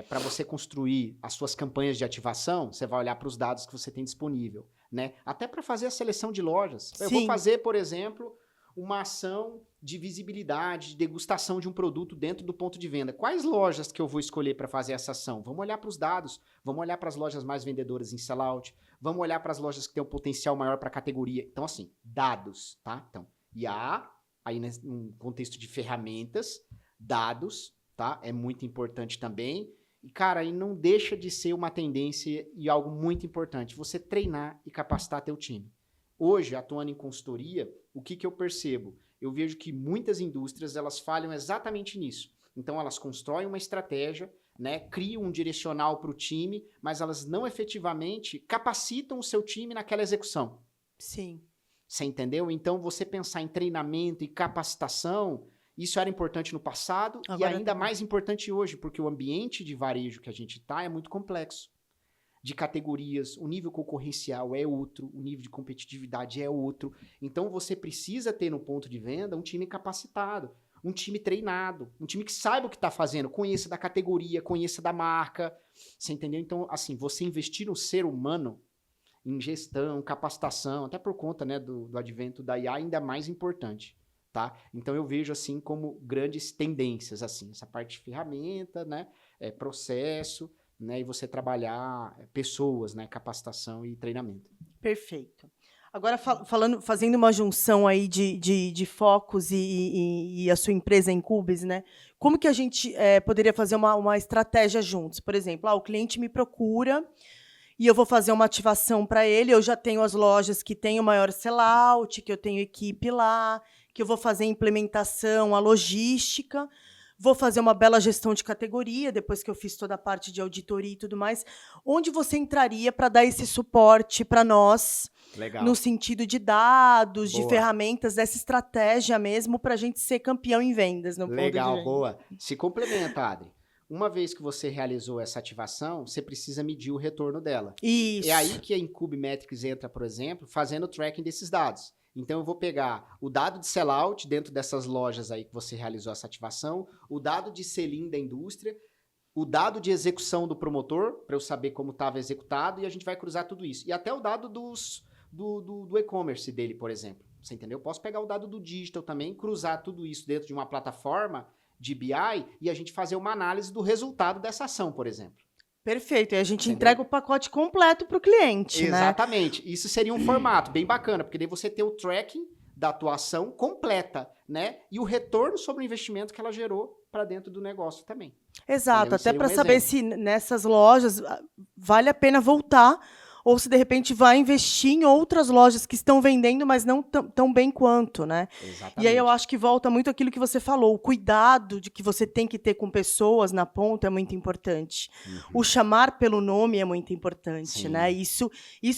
Para você construir as suas campanhas de ativação, você vai olhar para os dados que você tem disponível, né? Até para fazer a seleção de lojas. Sim. Eu vou fazer, por exemplo, uma ação de visibilidade, de degustação de um produto dentro do ponto de venda. Quais lojas que eu vou escolher para fazer essa ação? Vamos olhar para os dados, vamos olhar para as lojas mais vendedoras em sellout, vamos olhar para as lojas que têm um potencial maior para a categoria. Então, assim, dados, tá? Então, IA, aí num contexto de ferramentas, dados, tá? É muito importante também. E, cara, aí não deixa de ser uma tendência e algo muito importante, você treinar e capacitar teu time. Hoje, atuando em consultoria, o que eu percebo? Eu vejo que muitas indústrias, elas falham exatamente nisso. Então, elas constroem uma estratégia, né, criam um direcional para o time, mas elas não efetivamente capacitam o seu time naquela execução. Sim. Você entendeu? Então, você pensar em treinamento e capacitação, isso era importante no passado agora e ainda mais importante hoje, porque o ambiente de varejo que a gente está é muito complexo. De categorias, o nível concorrencial é outro, o nível de competitividade é outro. Então, você precisa ter no ponto de venda um time capacitado, um time treinado, um time que saiba o que está fazendo, conheça da categoria, conheça da marca, você entendeu? Então, assim, você investir no ser humano, em gestão, capacitação, até por conta, né, do advento da IA, ainda mais importante, tá? Então, eu vejo, assim, como grandes tendências, assim, essa parte de ferramenta, né, processo, né, e você trabalhar pessoas, né, capacitação e treinamento. Perfeito. Agora, fazendo uma junção aí de focos e a sua empresa Incubes, né? Como que a gente poderia fazer uma estratégia juntos? Por exemplo, o cliente me procura e eu vou fazer uma ativação para ele, eu já tenho as lojas que têm o maior sellout, que eu tenho equipe lá, que eu vou fazer a implementação, a logística, vou fazer uma bela gestão de categoria, depois que eu fiz toda a parte de auditoria e tudo mais. Onde você entraria para dar esse suporte para nós, Legal. No sentido de dados, de ferramentas, dessa estratégia mesmo, para a gente ser campeão em vendas? No Legal, ponto de venda. boa. Se complementa, Adri. Uma vez que você realizou essa ativação, você precisa medir o retorno dela. Isso. É aí que a Incube Metrics entra, por exemplo, fazendo o tracking desses dados. Então, eu vou pegar o dado de sellout dentro dessas lojas aí que você realizou essa ativação, o dado de sell-in da indústria, o dado de execução do promotor, para eu saber como estava executado, e a gente vai cruzar tudo isso. E até o dado do e-commerce dele, por exemplo. Você entendeu? Eu posso pegar o dado do digital também, cruzar tudo isso dentro de uma plataforma de BI e a gente fazer uma análise do resultado dessa ação, por exemplo. Perfeito. E a gente Entendeu? entrega o pacote completo para o cliente, né? Exatamente. Isso seria um formato bem bacana, porque daí você tem o tracking da atuação completa, né? E o retorno sobre o investimento que ela gerou para dentro do negócio também. Exato, Entendeu? até Seria para um saber exemplo. se nessas lojas vale a pena voltar ou se de repente vai investir em outras lojas que estão vendendo, mas não tão bem quanto, né? Exatamente. E aí eu acho que volta muito aquilo que você falou, o cuidado de que você tem que ter com pessoas na ponta é muito importante. O chamar pelo nome é muito importante, Sim. né? Isso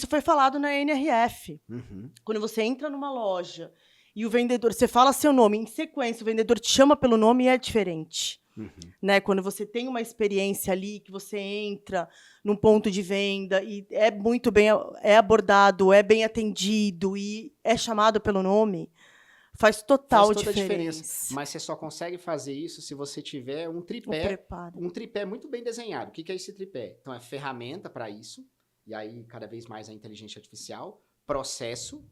foi falado na NRF. Uhum. Quando você entra numa loja e o vendedor, você fala seu nome, em sequência o vendedor te chama pelo nome e é diferente. Uhum. Né? Quando você tem uma experiência ali, que você entra num ponto de venda e é muito bem abordado, é bem atendido e é chamado pelo nome, faz total Faz toda a diferença. Mas você só consegue fazer isso se você tiver um O tripé, preparo. um tripé muito bem desenhado. O que é esse tripé? Então, é ferramenta para isso, e aí cada vez mais a inteligência artificial, processo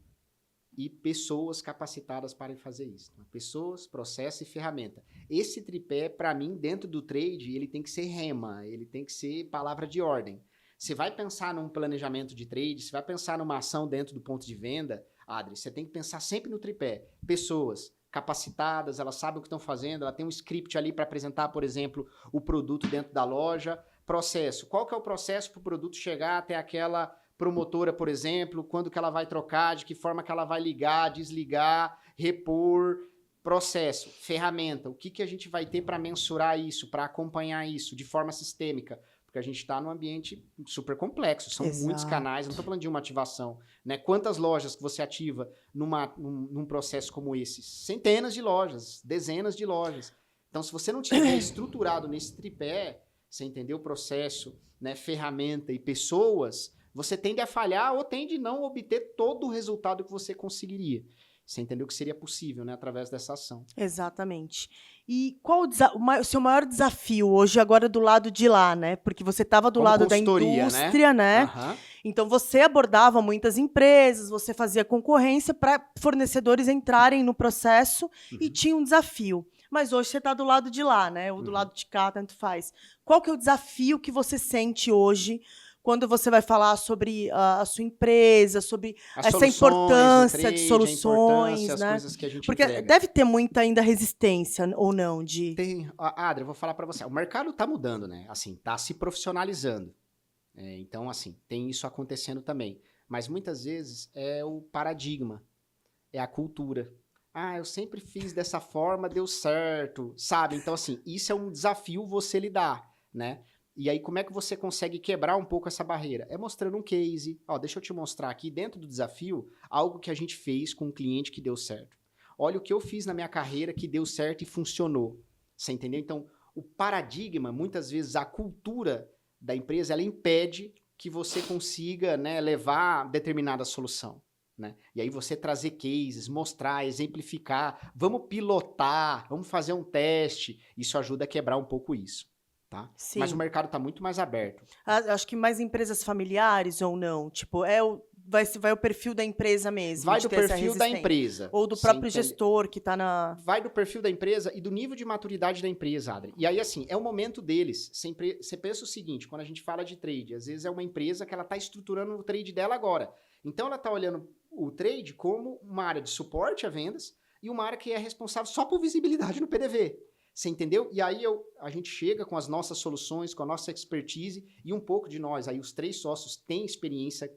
e pessoas capacitadas para fazer isso. Então, pessoas, processo e ferramenta. Esse tripé, para mim, dentro do trade, ele tem que ser rema, ele tem que ser palavra de ordem. Você vai pensar num planejamento de trade, você vai pensar numa ação dentro do ponto de venda, Adri, você tem que pensar sempre no tripé. Pessoas capacitadas, elas sabem o que estão fazendo, ela tem um script ali para apresentar, por exemplo, o produto dentro da loja. Processo. Qual que é o processo para o produto chegar até aquela promotora, por exemplo, quando que ela vai trocar, de que forma que ela vai ligar, desligar, repor, processo, ferramenta, o que a gente vai ter para mensurar isso, para acompanhar isso de forma sistêmica, porque a gente está num ambiente super complexo, são muitos canais, não estou falando de uma ativação, né? Quantas lojas que você ativa num processo como esse? Centenas de lojas, dezenas de lojas. Então, se você não tiver estruturado nesse tripé, você entendeu o processo, né, ferramenta e pessoas, você tende a falhar ou tende a não obter todo o resultado que você conseguiria. Você entendeu que seria possível, né, através dessa ação. Exatamente. E qual o seu maior desafio hoje, agora do lado de lá, né? Porque você estava do Como lado da consultoria, indústria, né? Aham. Então você abordava muitas empresas, você fazia concorrência para fornecedores entrarem no processo e tinha um desafio. Mas hoje você está do lado de lá, né? Ou do lado de cá, tanto faz. Qual que é o desafio que você sente hoje quando você vai falar sobre a sua empresa, sobre essa importância de soluções, as né? coisas que a gente Porque entrega. deve ter muita ainda resistência, ou não, de... Adri, eu vou falar para você. O mercado está mudando, né? Assim, está se profissionalizando. Então, assim, tem isso acontecendo também. Mas muitas vezes é o paradigma, é a cultura. Eu sempre fiz dessa forma, deu certo, sabe? Então, assim, isso é um desafio você lidar, né? E aí, como é que você consegue quebrar um pouco essa barreira? É mostrando um case. Deixa eu te mostrar aqui, dentro do desafio, algo que a gente fez com um cliente que deu certo. Olha o que eu fiz na minha carreira que deu certo e funcionou. Você entendeu? Então, o paradigma, muitas vezes, a cultura da empresa, ela impede que você consiga, né, levar determinada solução. Né? E aí você trazer cases, mostrar, exemplificar, vamos pilotar, vamos fazer um teste. Isso ajuda a quebrar um pouco isso. Tá? Mas o mercado está muito mais aberto. Acho que mais empresas familiares ou não? Tipo, vai o perfil da empresa mesmo? Vai do perfil da empresa. Ou do próprio gestor que está na... Vai do perfil da empresa e do nível de maturidade da empresa, Adri. E aí, assim, é o momento deles. Você pensa o seguinte, quando a gente fala de trade, às vezes é uma empresa que ela está estruturando o trade dela agora. Então, ela está olhando o trade como uma área de suporte a vendas e uma área que é responsável só por visibilidade no PDV. Você entendeu? E aí a gente chega com as nossas soluções, com a nossa expertise e um pouco de nós. Aí os 3 sócios têm experiência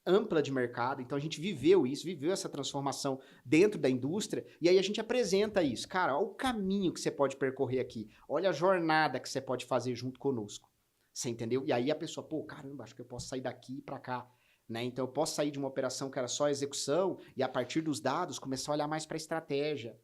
ampla de mercado, então a gente viveu isso, viveu essa transformação dentro da indústria e aí a gente apresenta isso. Cara, olha o caminho que você pode percorrer aqui, olha a jornada que você pode fazer junto conosco. Você entendeu? E aí a pessoa, caramba, acho que eu posso sair daqui para cá. Né? Então eu posso sair de uma operação que era só execução e a partir dos dados começar a olhar mais para a estratégia.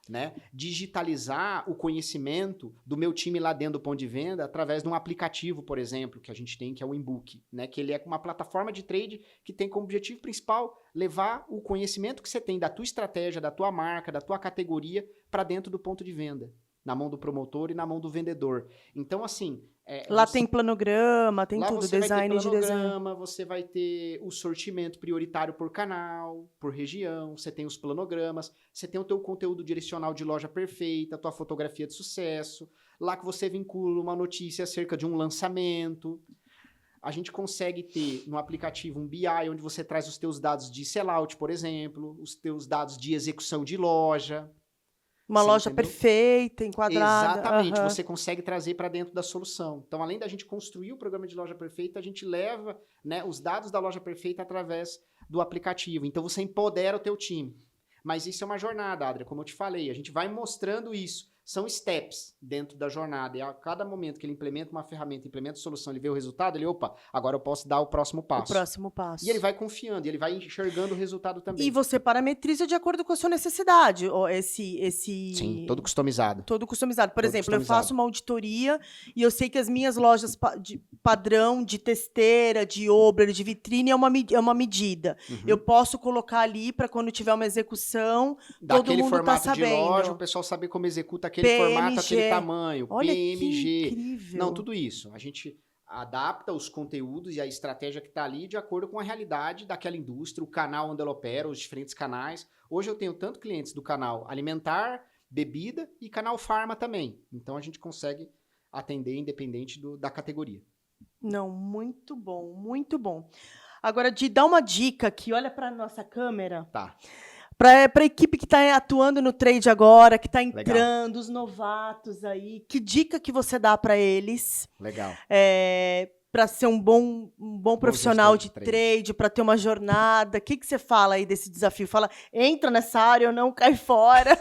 Né? Digitalizar o conhecimento do meu time lá dentro do ponto de venda através de um aplicativo, por exemplo, que a gente tem, que é o Inbook, né? Que ele é uma plataforma de trade que tem como objetivo principal levar o conhecimento que você tem da tua estratégia, da tua marca, da tua categoria para dentro do ponto de venda. na mão do promotor e na mão do vendedor. Então, assim... Lá tem planograma, tem tudo, design de desenho. Planograma, você vai ter o sortimento prioritário por canal, por região, você tem os planogramas, você tem o teu conteúdo direcional de loja perfeita, a tua fotografia de sucesso, lá que você vincula uma notícia acerca de um lançamento. A gente consegue ter no aplicativo um BI, onde você traz os teus dados de sellout, por exemplo, os teus dados de execução de loja. Uma loja entendeu? Perfeita, enquadrada. Exatamente, você consegue trazer para dentro da solução. Então, além da gente construir o programa de loja perfeita, a gente leva, né, os dados da loja perfeita através do aplicativo. Então, você empodera o teu time. Mas isso é uma jornada, Adria, como eu te falei. A gente vai mostrando isso. São steps dentro da jornada. E a cada momento que ele implementa uma ferramenta, implementa a solução, ele vê o resultado, ele, opa, agora eu posso dar o próximo passo. O próximo passo. E ele vai confiando, e ele vai enxergando o resultado também. E você parametriza de acordo com a sua necessidade. Sim, todo customizado. Todo customizado. Por exemplo, eu faço uma auditoria e eu sei que as minhas lojas de padrão, de testeira, de obra, de vitrine, é uma medida. Uhum. Eu posso colocar ali para quando tiver uma execução, todo mundo tá sabendo. Daquele formato de loja, o pessoal saber como executa aquele formato, aquele tamanho, olha PMG. Que incrível. Não, tudo isso. A gente adapta os conteúdos e a estratégia que está ali de acordo com a realidade daquela indústria, o canal onde ela opera, os diferentes canais. Hoje eu tenho tanto clientes do canal alimentar, bebida e canal farma também. Então a gente consegue atender independente da categoria. Não, muito bom, muito bom. Agora, de dar uma dica aqui, olha para a nossa câmera. Tá. Para a equipe que está atuando no trade agora, que está entrando, os novatos aí, que dica que você dá para eles? Legal. Para ser um bom profissional de trade, para ter uma jornada. O que você fala aí desse desafio? Fala, entra nessa área ou não, cai fora.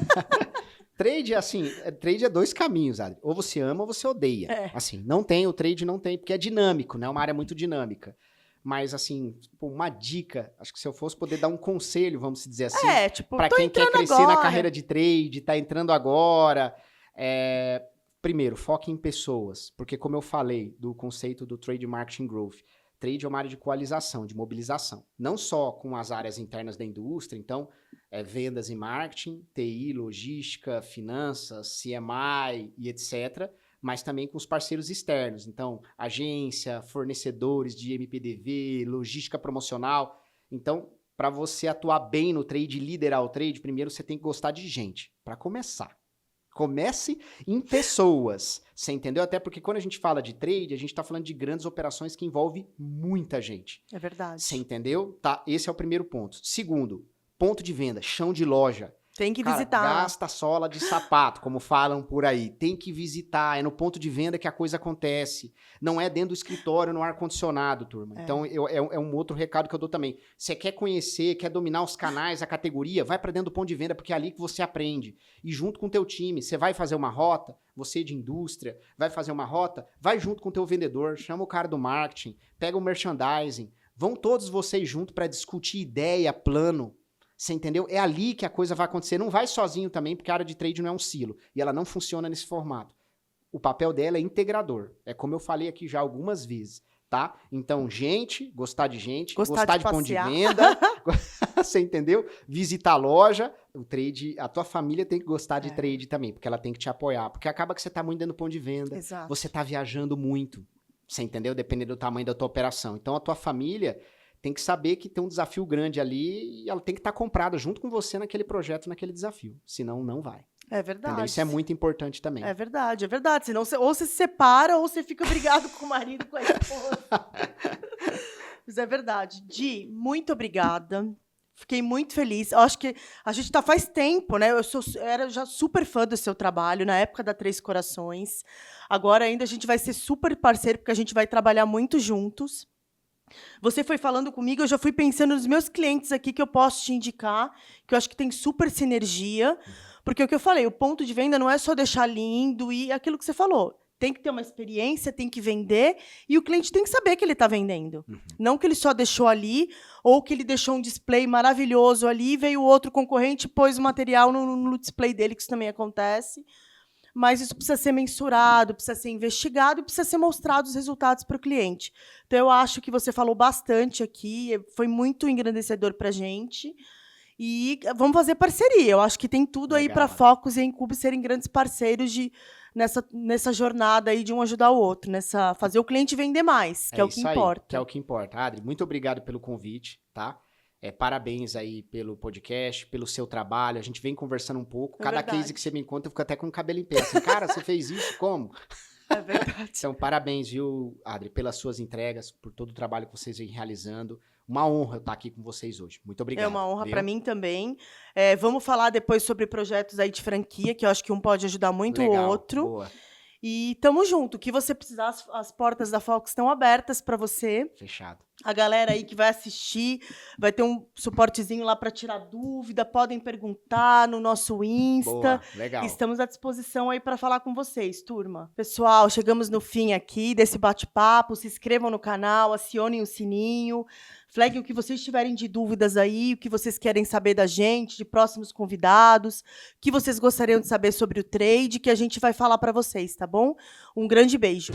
Trade, assim, trade é dois caminhos, Adri. Ou você ama ou você odeia. Assim, não tem, o trade não tem, porque é dinâmico, né? É uma área muito dinâmica. Mas, assim, uma dica, acho que se eu fosse poder dar um conselho, vamos dizer assim, para quem quer crescer agora na carreira de trade, tá entrando agora, primeiro, foque em pessoas, porque como eu falei do conceito do Trade Marketing Growth, trade é uma área de coalização, de mobilização, não só com as áreas internas da indústria, então, vendas e marketing, TI, logística, finanças, CMI e etc., mas também com os parceiros externos. Então, agência, fornecedores de MPDV, logística promocional. Então, para você atuar bem no trade, liderar o trade, primeiro você tem que gostar de gente, para começar. Comece em pessoas, você entendeu? Até porque quando a gente fala de trade, a gente está falando de grandes operações que envolvem muita gente. É verdade. Você entendeu? Tá, esse é o primeiro ponto. Segundo, ponto de venda, chão de loja. Tem que visitar. Gasta sola de sapato, como falam por aí. Tem que visitar. É no ponto de venda que a coisa acontece. Não é dentro do escritório, no ar-condicionado, turma. Então, é um outro recado que eu dou também. Você quer conhecer, quer dominar os canais, a categoria, vai para dentro do ponto de venda, porque é ali que você aprende. E junto com o teu time, você vai fazer uma rota, você de indústria, vai fazer uma rota, vai junto com o teu vendedor, chama o cara do marketing, pega o merchandising, vão todos vocês juntos para discutir ideia, plano. Você entendeu? É ali que a coisa vai acontecer. Não vai sozinho também, porque a área de trade não é um silo. E ela não funciona nesse formato. O papel dela é integrador. É como eu falei aqui já algumas vezes, tá? Então, gostar de gente, gostar de ponto de venda. Você entendeu? Visitar a loja. O trade, a tua família tem que gostar de trade também, porque ela tem que te apoiar. Porque acaba que você tá muito dentro do ponto de venda. Exato. Você tá viajando muito. Você entendeu? Dependendo do tamanho da tua operação. Então, a tua família tem que saber que tem um desafio grande ali e ela tem que estar comprada junto com você naquele projeto, naquele desafio. Senão, não vai. É verdade. Entendeu? Isso é muito importante também. É verdade, é verdade. Senão, ou você se separa ou você fica brigado com o marido, com a esposa. Mas é verdade. Di, muito obrigada. Fiquei muito feliz. Eu acho que a gente tá faz tempo, né? Eu era já super fã do seu trabalho, na época da Três Corações. Agora ainda a gente vai ser super parceiro, porque a gente vai trabalhar muito juntos. Você foi falando comigo, eu já fui pensando nos meus clientes aqui que eu posso te indicar, que eu acho que tem super sinergia, porque o que eu falei, o ponto de venda não é só deixar lindo e aquilo que você falou. Tem que ter uma experiência, tem que vender, e o cliente tem que saber que ele está vendendo. Não que ele só deixou ali, ou que ele deixou um display maravilhoso ali, veio outro concorrente e pôs o material no display dele, que isso também acontece. Mas isso precisa ser mensurado, precisa ser investigado e precisa ser mostrado os resultados para o cliente. Então, eu acho que você falou bastante aqui, foi muito engrandecedor para a gente. E vamos fazer parceria. Eu acho que tem tudo aí para Legal. Focus e a Incube serem grandes parceiros nessa jornada aí de um ajudar o outro, fazer o cliente vender mais, que é o que isso aí, importa. que é o que importa. Adri, muito obrigado pelo convite, tá? Parabéns aí pelo podcast, pelo seu trabalho. A gente vem conversando um pouco. É Cada verdade. case que você me conta, eu fico até com o cabelo em pé. Assim, cara, você fez isso? Como? É verdade. Então, parabéns, viu, Adri, pelas suas entregas, por todo o trabalho que vocês vêm realizando. Uma honra eu estar aqui com vocês hoje. Muito obrigado. É uma honra viu? para mim também. Vamos falar depois sobre projetos aí de franquia, que eu acho que um pode ajudar muito Legal, o outro. Boa. E tamo junto. O que você precisar, as portas da Focus estão abertas para você. Fechado. A galera aí que vai assistir, vai ter um suportezinho lá para tirar dúvida, podem perguntar no nosso Insta. Boa, legal. Estamos à disposição aí para falar com vocês, turma. Pessoal, chegamos no fim aqui desse bate-papo. Se inscrevam no canal, acionem o sininho, flaguem o que vocês tiverem de dúvidas aí, o que vocês querem saber da gente, de próximos convidados, o que vocês gostariam de saber sobre o trade, que a gente vai falar para vocês, tá bom? Um grande beijo.